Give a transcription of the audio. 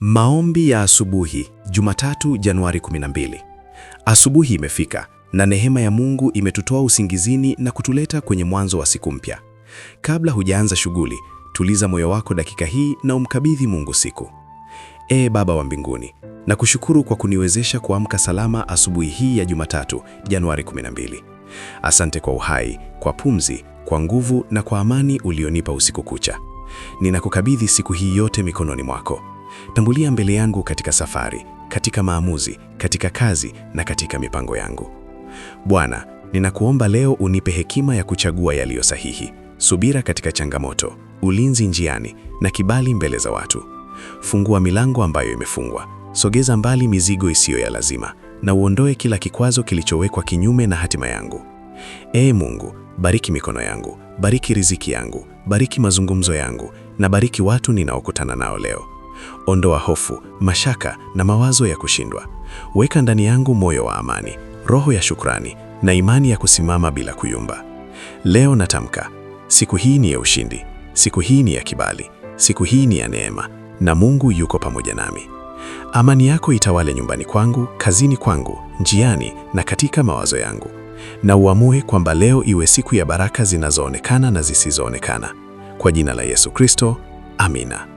Maombi ya asubuhi, Jumatatu, Januari 12. Asubuhi imefika na neema ya Mungu imetutoa usingizini na kutuleta kwenye mwanzo wa siku mpya. Kabla hujaanza shughuli, tuliza moyo wako dakika hii na umkabidhi Mungu siku. Baba wa mbinguni, nakushukuru kwa kuniwezesha kuamka salama asubuhi hii ya Jumatatu, Januari 12. Asante kwa uhai, kwa pumzi, kwa nguvu na kwa amani ulionipa usiku kucha. Ninakukabidhi siku hii yote mikononi mwako. Tambulia mbele yangu katika safari, katika maamuzi, katika kazi na katika mipango yangu. Bwana, ninakuomba leo unipe hekima ya kuchagua yaliyo sahihi, subira katika changamoto, ulinzi njiani na kibali mbele za watu. Fungua milango ambayo imefungwa, sogeza mbali mizigo isiyo ya lazima na uondoe kila kikwazo kilichowekwa kinyume na hatima yangu. Mungu, bariki mikono yangu, bariki riziki yangu, bariki mazungumzo yangu na bariki watu ninaokutana nao leo. Ondoa hofu, mashaka na mawazo ya kushindwa. Weka ndani yangu moyo wa amani, roho ya shukrani na imani ya kusimama bila kuyumba. Leo natamka, siku hii ni ya ushindi, siku hii ni ya kibali, siku hii ni ya neema na Mungu yuko pamoja nami. Amani yako itawale nyumbani kwangu, kazini kwangu, njiani na katika mawazo yangu. Na uamue kwamba leo iwe siku ya baraka zinazoonekana na zisizoonekana. Kwa jina la Yesu Kristo, amina.